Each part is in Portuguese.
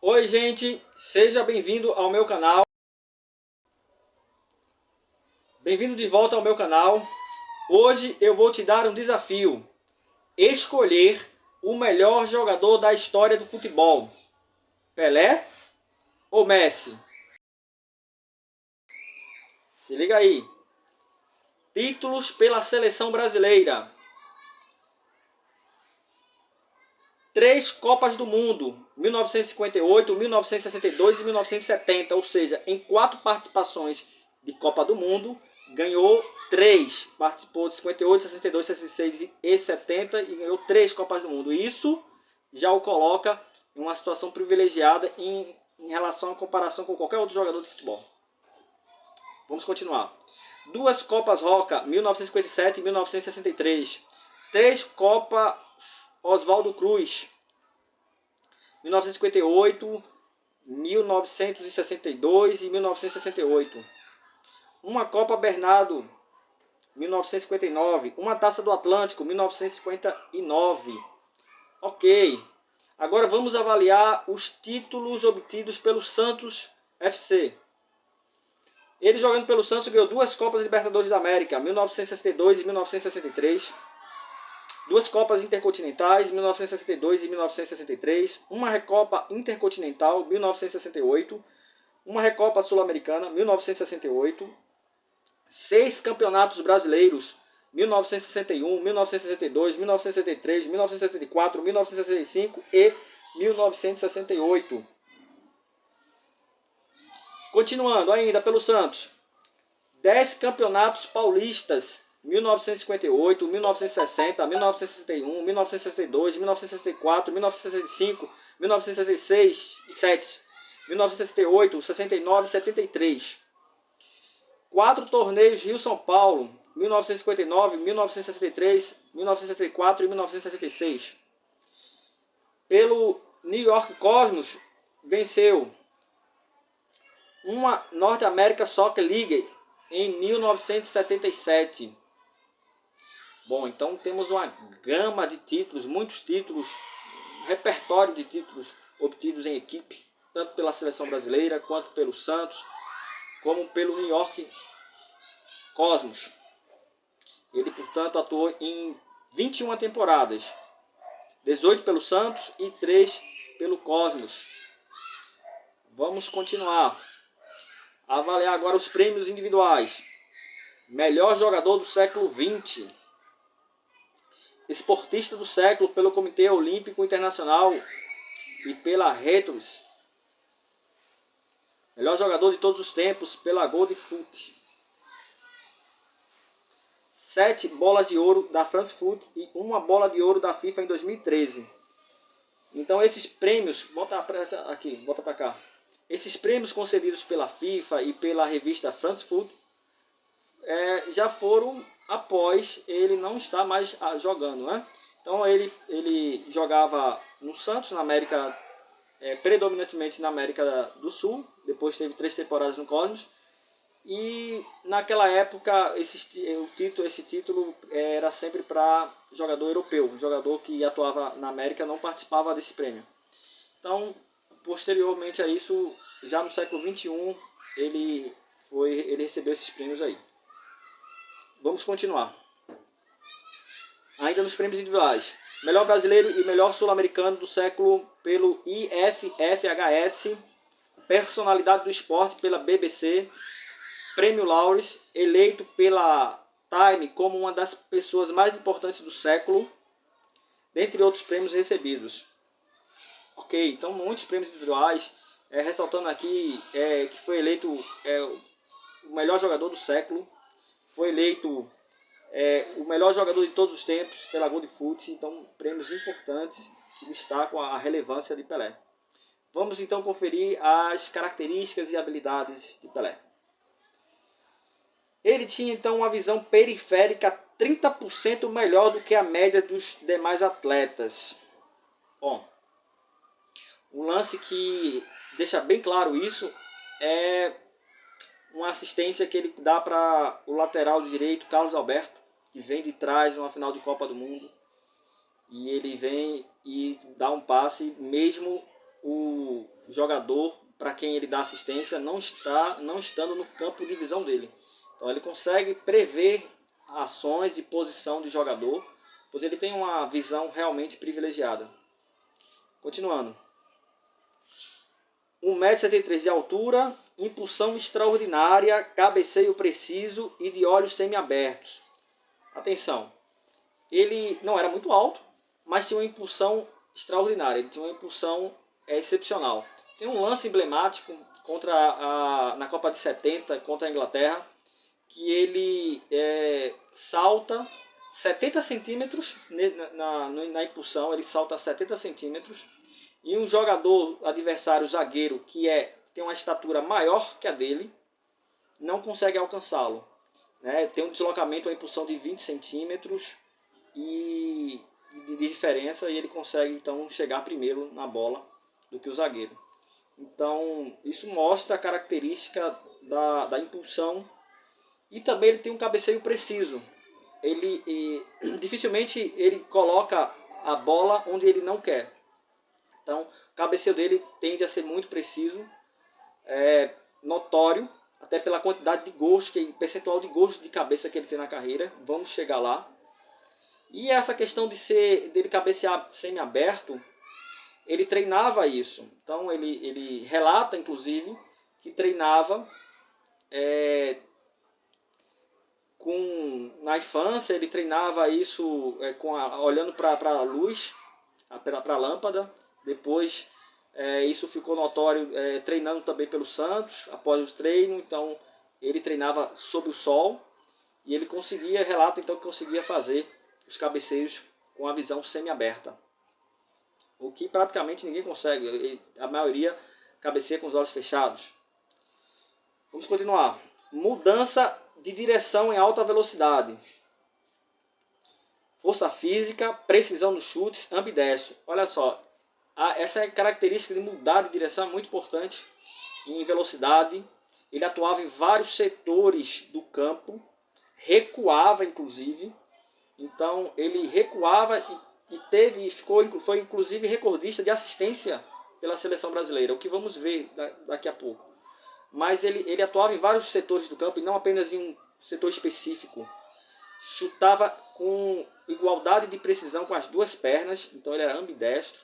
Oi gente, seja bem-vindo ao meu canal. Bem-vindo de volta ao meu canal. Hoje eu vou te dar um desafio. Escolher o melhor jogador da história do futebol. Pelé ou Messi? Se liga aí. Títulos pela seleção brasileira. 3 Copas do Mundo, 1958, 1962 e 1970, ou seja, em 4 participações de Copa do Mundo, ganhou 3. Participou de 58, 62, 66 e 70 e ganhou 3 Copas do Mundo. Isso já o coloca em uma situação privilegiada em relação à comparação com qualquer outro jogador de futebol. Vamos continuar. 2 Copas Roca, 1957 e 1963. 3 Copas Oswaldo Cruz, 1958, 1962 e 1968. Uma Copa Bernardo, 1959. Uma Taça do Atlântico, 1959. Ok. Agora vamos avaliar os títulos obtidos pelo Santos FC. Ele jogando pelo Santos ganhou 2 Copas Libertadores da América, 1962 e 1963. 2 Copas Intercontinentais, 1962 e 1963, uma Recopa Intercontinental, 1968, uma Recopa Sul-Americana, 1968, 6 Campeonatos Brasileiros, 1961, 1962, 1963, 1964, 1965 e 1968. Continuando ainda pelo Santos, 10 Campeonatos Paulistas, 1958, 1960, 1961, 1962, 1964, 1965, 1966 e 7, 1968, 69 e 73. 4 torneios Rio-São Paulo, 1959, 1963, 1964 e 1966. Pelo New York Cosmos, venceu uma North American Soccer League em 1977. Bom, então temos uma gama de títulos, muitos títulos, um repertório de títulos obtidos em equipe, tanto pela seleção brasileira, quanto pelo Santos, como pelo New York Cosmos. Ele, portanto, atuou em 21 temporadas, 18 pelo Santos e 3 pelo Cosmos. Vamos continuar a avaliar agora os prêmios individuais. Melhor jogador do século XX. Esportista do século pelo Comitê Olímpico Internacional e pela Retros. Melhor jogador de todos os tempos pela Gold Foot. 7 bolas de ouro da France Foot e 1 bola de ouro da FIFA em 2013. Então esses prêmios, volta para cá. Esses prêmios concedidos pela FIFA e pela revista France Foot já foram após ele não estar mais jogando, né? Então ele jogava no Santos, na América, predominantemente na América do Sul. Depois teve 3 temporadas no Cosmos. E naquela época esse título era sempre para jogador europeu. Um jogador que atuava na América não participava desse prêmio. Então, posteriormente a isso, já no século XXI, ele recebeu esses prêmios aí. Vamos continuar. Ainda nos prêmios individuais. Melhor brasileiro e melhor sul-americano do século pelo IFFHS. Personalidade do esporte pela BBC. Prêmio Laureus, eleito pela Time como uma das pessoas mais importantes do século, dentre outros prêmios recebidos. Ok, então muitos prêmios individuais, ressaltando aqui que foi eleito o melhor jogador do século, foi eleito o melhor jogador de todos os tempos pela Gold Foot. Então prêmios importantes que destacam a relevância de Pelé. Vamos então conferir as características e habilidades de Pelé. Ele tinha então uma visão periférica 30% melhor do que a média dos demais atletas. Bom, um lance que deixa bem claro isso é uma assistência que ele dá para o lateral direito, Carlos Alberto, que vem de trás numa final de Copa do Mundo. E ele vem e dá um passe, mesmo o jogador para quem ele dá assistência não estando no campo de visão dele. Então ele consegue prever ações e posição de jogador, pois ele tem uma visão realmente privilegiada. Continuando. 1,73 m de altura, impulsão extraordinária, cabeceio preciso e de olhos semiabertos. Atenção, ele não era muito alto, mas tinha uma impulsão extraordinária, ele tinha uma impulsão excepcional. Tem um lance emblemático na Copa de 70 contra a Inglaterra, que ele salta 70 centímetros na impulsão, ele salta 70 centímetros, e um jogador adversário, zagueiro, que tem uma estatura maior que a dele, não consegue alcançá-lo. Né? Tem um deslocamento, uma impulsão de 20 centímetros de diferença, e ele consegue então chegar primeiro na bola do que o zagueiro. Então isso mostra a característica da impulsão, e também ele tem um cabeceio preciso. Dificilmente ele coloca a bola onde ele não quer. Então o cabeceio dele tende a ser muito preciso, notório, até pela quantidade de gols, percentual de gols de cabeça que ele tem na carreira. Vamos chegar lá. E essa questão dele cabecear semi-aberto, ele treinava isso. Então ele relata, inclusive, que treinava na infância, ele treinava isso olhando para a luz, para a lâmpada. Depois isso ficou notório treinando também pelo Santos, após o treino. Então ele treinava sob o sol, e ele relata então que conseguia fazer os cabeceios com a visão semi-aberta, o que praticamente ninguém consegue. A maioria cabeceia com os olhos fechados. Vamos continuar. Mudança de direção em alta velocidade. Força física, precisão nos chutes, ambidestro. Olha só, essa característica de mudar de direção é muito importante. Em velocidade, ele atuava em vários setores do campo, recuava inclusive. Então ele recuava foi inclusive recordista de assistência pela seleção brasileira, o que vamos ver daqui a pouco. Mas ele atuava em vários setores do campo e não apenas em um setor específico. Chutava com igualdade de precisão com as duas pernas, então ele era ambidestro.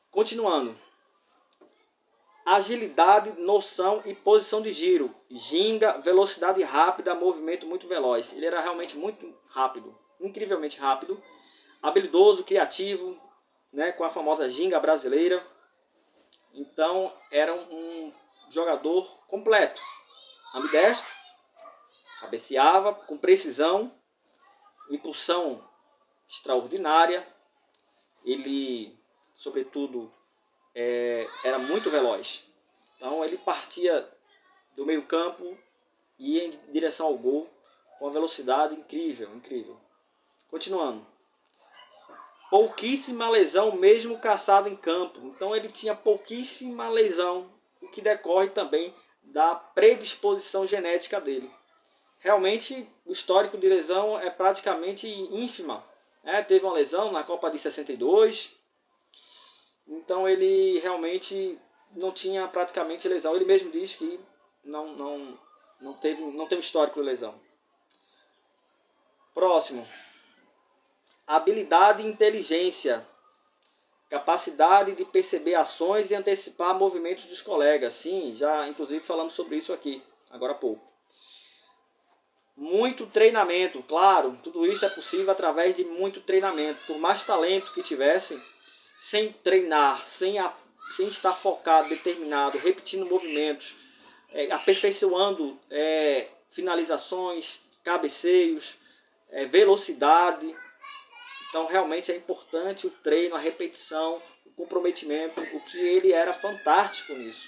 Continuando. Agilidade, noção e posição de giro. Ginga, velocidade rápida, movimento muito veloz. Ele era realmente muito rápido, incrivelmente rápido. Habilidoso, criativo, né, com a famosa ginga brasileira. Então era um jogador completo. Ambidestro, cabeceava com precisão, impulsão extraordinária. Ele, sobretudo, era muito veloz. Então ele partia do meio campo e ia em direção ao gol com uma velocidade incrível. Continuando. Pouquíssima lesão mesmo caçado em campo. Então ele tinha pouquíssima lesão, o que decorre também da predisposição genética dele. Realmente o histórico de lesão é praticamente ínfima. Teve uma lesão na Copa de 62. Então ele realmente não tinha praticamente lesão. Ele mesmo diz que não tem histórico de lesão. Próximo. Habilidade e inteligência. Capacidade de perceber ações e antecipar movimentos dos colegas. Sim, já inclusive falamos sobre isso aqui, agora há pouco. Muito treinamento. Claro, tudo isso é possível através de muito treinamento. Por mais talento que tivesse, sem treinar, sem estar focado, determinado, repetindo movimentos, aperfeiçoando finalizações, cabeceios, velocidade. Então realmente é importante o treino, a repetição, o comprometimento, o que ele era fantástico nisso.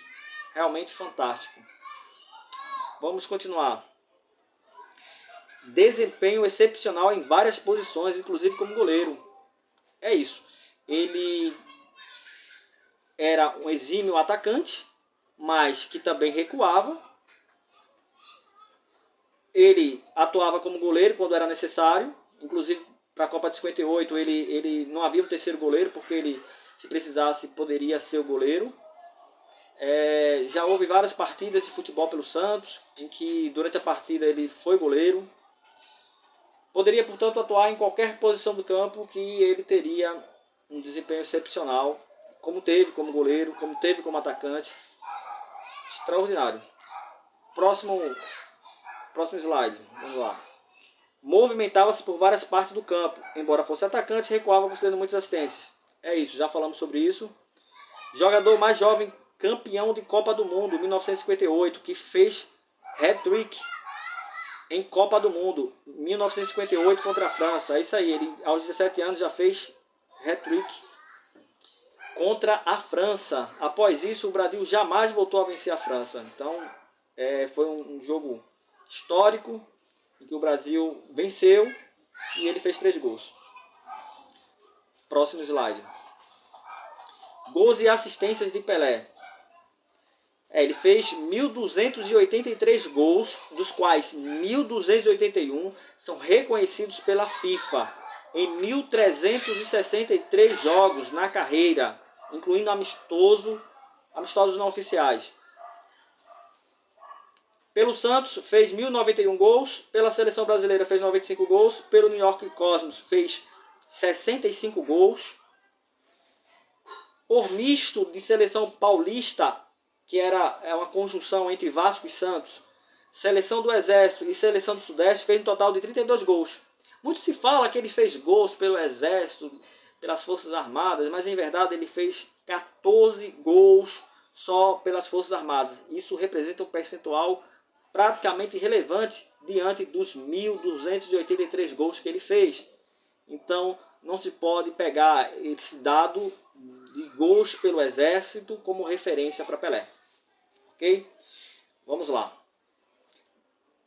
Realmente fantástico. Vamos continuar. Desempenho excepcional em várias posições, inclusive como goleiro. É isso. Ele era um exímio atacante, mas que também recuava. Ele atuava como goleiro quando era necessário. Inclusive, para a Copa de 58, ele não havia um terceiro goleiro, porque ele se precisasse, poderia ser o goleiro. Já houve várias partidas de futebol pelo Santos, em que durante a partida ele foi goleiro. Poderia, portanto, atuar em qualquer posição do campo que ele teria um desempenho excepcional, como teve como goleiro, como teve como atacante. Extraordinário. Próximo slide, vamos lá. Movimentava-se por várias partes do campo, embora fosse atacante, recuava concedendo muitas assistências. É isso, já falamos sobre isso. Jogador mais jovem, campeão de Copa do Mundo, 1958, que fez hat-trick em Copa do Mundo, 1958 contra a França. É isso aí, ele aos 17 anos já fez hat-trick contra a França. Após isso, o Brasil jamais voltou a vencer a França. Então, foi um jogo histórico em que o Brasil venceu e ele fez 3 gols. Próximo slide. Gols e assistências de Pelé. Ele fez 1.283 gols, dos quais 1.281 são reconhecidos pela FIFA em 1.363 jogos na carreira, incluindo amistosos não oficiais. Pelo Santos fez 1.091 gols, pela Seleção Brasileira fez 95 gols, pelo New York Cosmos fez 65 gols. Por misto de Seleção Paulista, que é uma conjunção entre Vasco e Santos, Seleção do Exército e Seleção do Sudeste, fez um total de 32 gols. Muito se fala que ele fez gols pelo Exército, pelas Forças Armadas, mas em verdade ele fez 14 gols só pelas Forças Armadas. Isso representa um percentual praticamente irrelevante diante dos 1.283 gols que ele fez. Então não se pode pegar esse dado de gols pelo Exército como referência para Pelé. Ok? Vamos lá.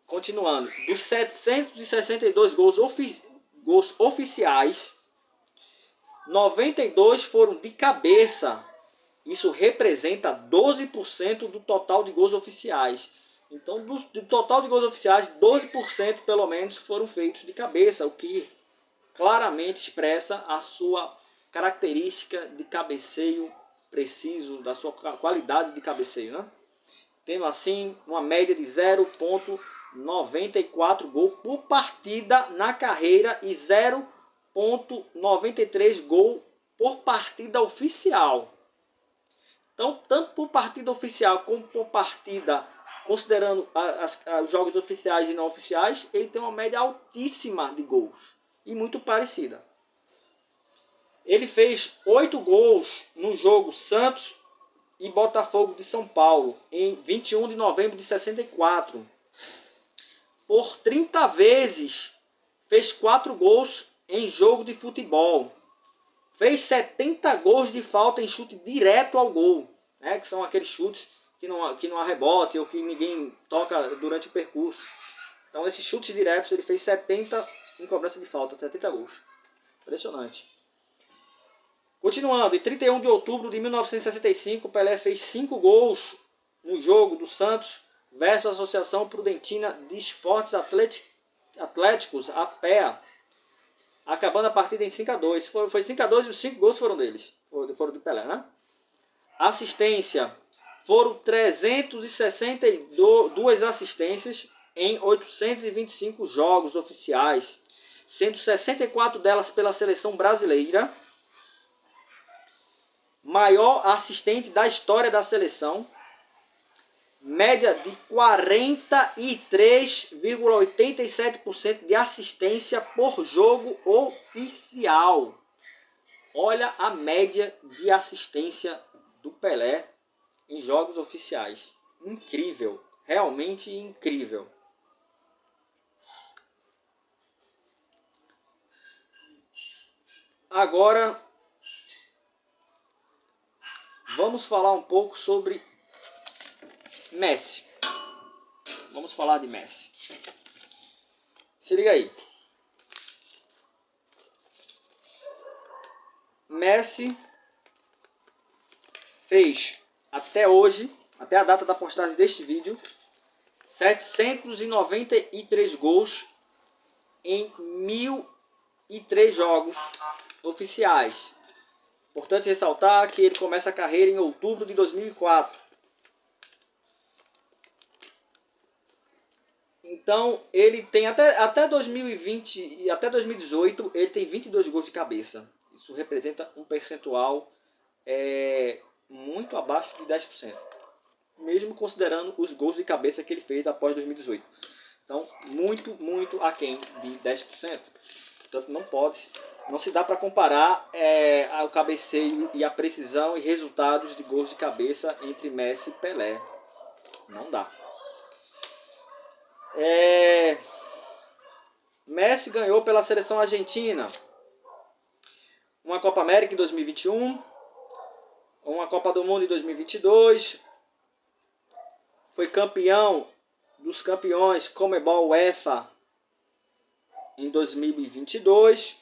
Continuando. Dos 762 gols oficiais, 92 foram de cabeça. Isso representa 12% do total de gols oficiais. Então, do total de gols oficiais, 12% pelo menos foram feitos de cabeça, o que claramente expressa a sua característica de cabeceio preciso, da sua qualidade de cabeceio, né? Tendo assim uma média de 0,94 gol por partida na carreira e 0,93 gol por partida oficial. Então, tanto por partida oficial como por partida, considerando os jogos oficiais e não oficiais, ele tem uma média altíssima de gols e muito parecida. Ele fez 8 gols no jogo Santos e Botafogo de São Paulo, em 21 de novembro de 64. Por 30 vezes, fez 4 gols em jogo de futebol. Fez 70 gols de falta em chute direto ao gol, né? Que são aqueles chutes que não há rebote ou que ninguém toca durante o percurso. Então, esses chutes diretos, ele fez 70 em cobrança de falta, 70 gols. Impressionante. Continuando, em 31 de outubro de 1965, Pelé fez 5 gols no jogo do Santos versus a Associação Prudentina de Esportes Atléticos, a APEA, acabando a partida em 5-2. Foi 5-2 e os 5 gols foram deles, foram de Pelé, né? Assistência, foram 362 assistências em 825 jogos oficiais, sendo 64 delas pela seleção brasileira. Maior assistente da história da seleção, média de 43,87% de assistência por jogo oficial. Olha a média de assistência do Pelé em jogos oficiais. Incrível, realmente incrível. Agora vamos falar um pouco sobre Messi. Vamos falar de Messi. Se liga aí. Messi fez até hoje, até a data da postagem deste vídeo, 793 gols em 1.003 jogos oficiais. Importante ressaltar que ele começa a carreira em outubro de 2004. Então, ele tem até 2020 e até 2018, ele tem 22 gols de cabeça. Isso representa um percentual muito abaixo de 10%. Mesmo considerando os gols de cabeça que ele fez após 2018. Então, muito aquém de 10%. Portanto, não se dá para comparar o cabeceio e a precisão e resultados de gols de cabeça entre Messi e Pelé. Não dá. Messi ganhou pela seleção argentina uma Copa América em 2021, uma Copa do Mundo em 2022, foi campeão dos campeões Conmebol UEFA em 2022.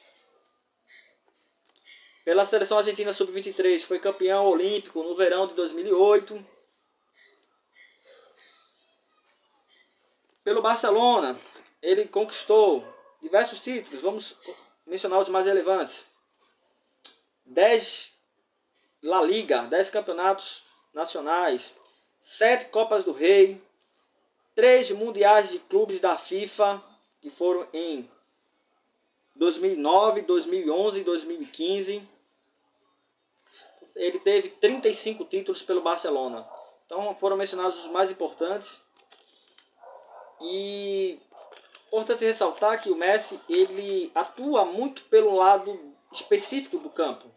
Pela seleção argentina sub-23 foi campeão olímpico no verão de 2008. Pelo Barcelona, ele conquistou diversos títulos. Vamos mencionar os mais relevantes. 10 La Liga, 10 campeonatos nacionais, 7 Copas do Rei, 3 mundiais de clubes da FIFA, que foram em 2009, 2011 e 2015. Ele teve 35 títulos pelo Barcelona. Então foram mencionados os mais importantes. E importante ressaltar que o Messi ele atua muito pelo lado específico do campo,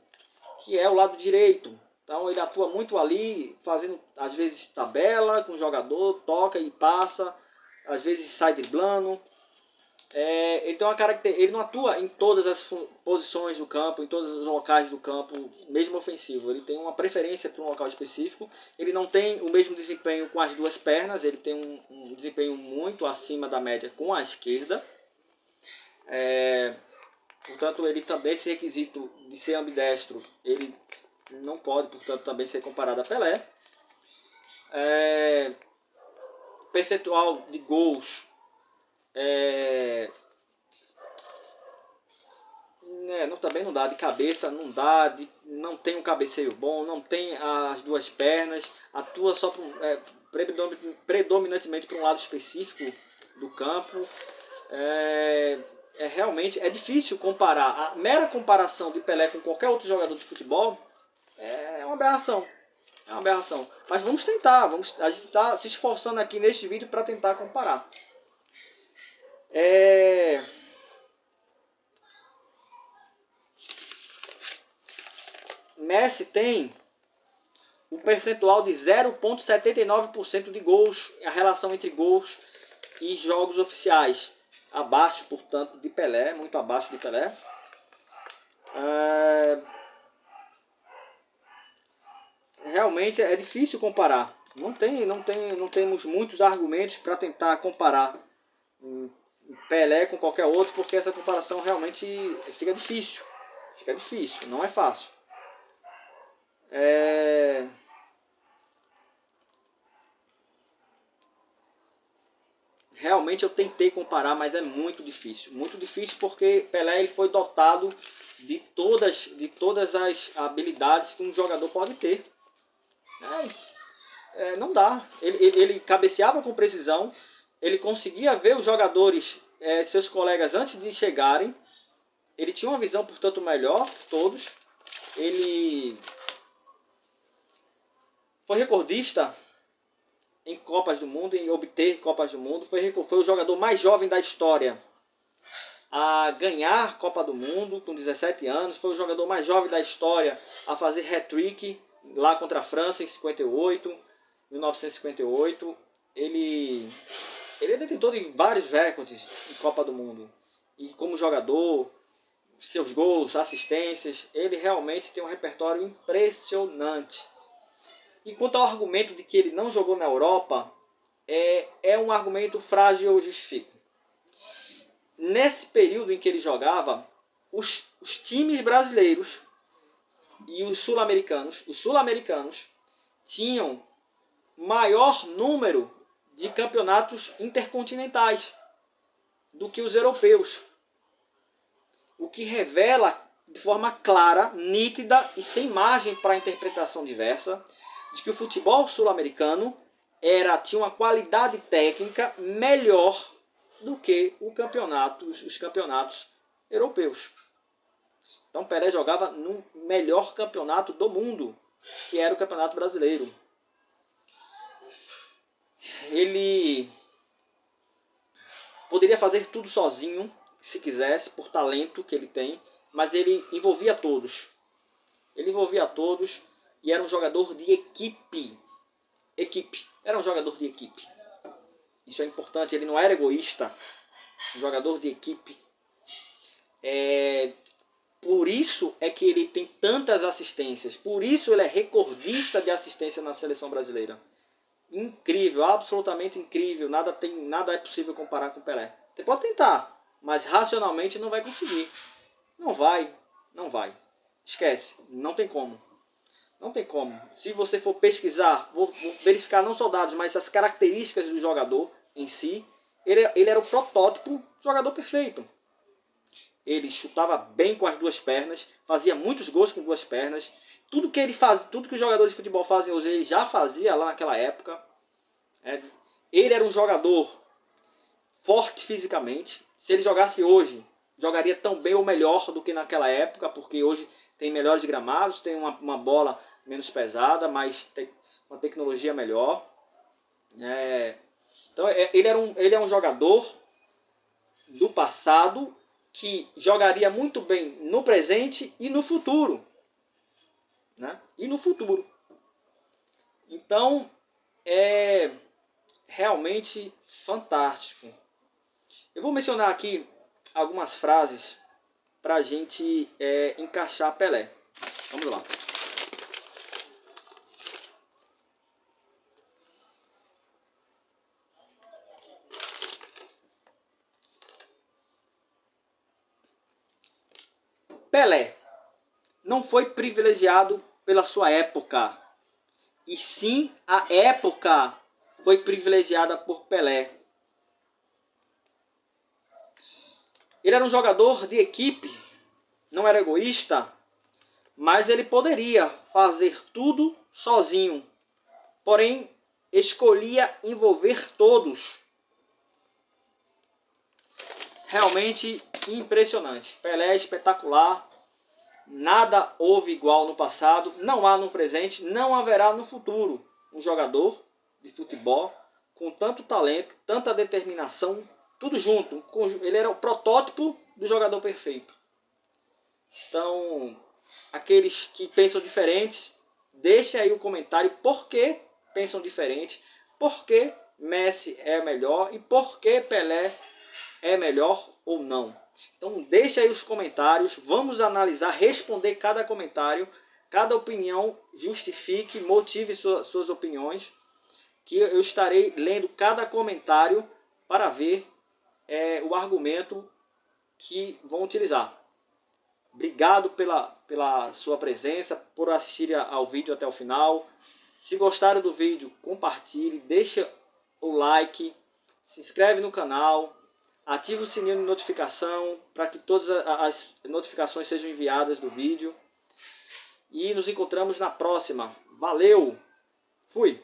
que é o lado direito. Então ele atua muito ali, fazendo às vezes tabela com o jogador, toca e passa, às vezes sai driblando. Ele tem uma característica, ele não atua em todas as posições do campo, em todos os locais do campo, mesmo ofensivo. Ele tem uma preferência para um local específico. Ele não tem o mesmo desempenho com as duas pernas, ele tem um desempenho muito acima da média com a esquerda. Portanto, ele também, esse requisito de ser ambidestro, ele não pode, portanto, também ser comparado a Pelé. Percentual de gols também não dá, de cabeça não dá, não tem um cabeceio bom, não tem as duas pernas, atua só predominantemente para um lado específico do campo. Realmente é difícil comparar. A mera comparação de Pelé com qualquer outro jogador de futebol é uma aberração. É uma aberração. Mas vamos tentar, a gente está se esforçando aqui neste vídeo para tentar comparar. Messi tem um percentual de 0,79% de gols, a relação entre gols e jogos oficiais. Abaixo, portanto, de Pelé, muito abaixo de Pelé. Realmente é difícil comparar. Não temos muitos argumentos para tentar comparar Pelé com qualquer outro, porque essa comparação realmente fica difícil. Fica difícil, não é fácil. Realmente eu tentei comparar, mas é muito difícil. Muito difícil porque Pelé ele foi dotado de todas as habilidades que um jogador pode ter. Não dá. Ele cabeceava com precisão, ele conseguia ver os jogadores, seus colegas, antes de chegarem. Ele tinha uma visão, portanto, melhor que todos. Ele foi recordista em Copas do Mundo, em obter Copas do Mundo. Foi o jogador mais jovem da história a ganhar Copa do Mundo com 17 anos. Foi o jogador mais jovem da história a fazer hat-trick lá contra a França em 1958. Ele é detentor de vários recordes em Copa do Mundo. E como jogador, seus gols, assistências, ele realmente tem um repertório impressionante. E quanto ao argumento de que ele não jogou na Europa, é um argumento frágil, eu justifico. Nesse período em que ele jogava, os times brasileiros e os sul-americanos tinham maior número de campeonatos intercontinentais do que os europeus. O que revela de forma clara, nítida e sem margem para interpretação diversa, de que o futebol sul-americano tinha uma qualidade técnica melhor do que os campeonatos europeus. Então Pelé jogava no melhor campeonato do mundo, que era o Campeonato Brasileiro. Ele poderia fazer tudo sozinho, se quisesse, por talento que ele tem, mas ele envolvia todos. Ele envolvia todos e era um jogador de equipe. Era um jogador de equipe. Isso é importante, ele não era egoísta. Um jogador de equipe. Por isso é que ele tem tantas assistências. Por isso ele é recordista de assistência na seleção brasileira. Incrível, absolutamente incrível. Nada é possível comparar com o Pelé. Você pode tentar, mas racionalmente não vai conseguir. Não vai. Esquece, não tem como. Não tem como. Se você for pesquisar, vou verificar não só dados, mas as características do jogador em si, ele era o protótipo jogador perfeito. Ele chutava bem com as duas pernas, fazia muitos gols com duas pernas. Tudo que ele faz, tudo que os jogadores de futebol fazem hoje, ele já fazia lá naquela época. Ele era um jogador forte fisicamente. Se ele jogasse hoje, jogaria tão bem ou melhor do que naquela época, porque hoje tem melhores gramados, tem uma bola menos pesada, mas tem uma tecnologia melhor. Então ele é um jogador do passado que jogaria muito bem no presente e no futuro. E no futuro. Então, é realmente fantástico. Eu vou mencionar aqui algumas frases para a gente encaixar Pelé. Vamos lá. Pelé não foi privilegiado pela sua época, e sim a época foi privilegiada por Pelé. Ele era um jogador de equipe, não era egoísta, mas ele poderia fazer tudo sozinho. Porém, escolhia envolver todos. Realmente impressionante. Pelé é espetacular. Nada houve igual no passado, não há no presente, não haverá no futuro um jogador de futebol com tanto talento, tanta determinação, tudo junto. Ele era o protótipo do jogador perfeito. Então, aqueles que pensam diferentes, deixem aí o comentário por que pensam diferente, por que Messi é melhor e por que Pelé é melhor ou não. Então deixa aí os comentários, vamos analisar, responder cada comentário, cada opinião, justifique, motive suas opiniões, que eu estarei lendo cada comentário para ver o argumento que vão utilizar. Obrigado pela sua presença, por assistir ao vídeo até o final. Se gostaram do vídeo, compartilhe, deixa o like, se inscreve no canal, ative o sininho de notificação para que todas as notificações sejam enviadas do vídeo. E nos encontramos na próxima. Valeu! Fui!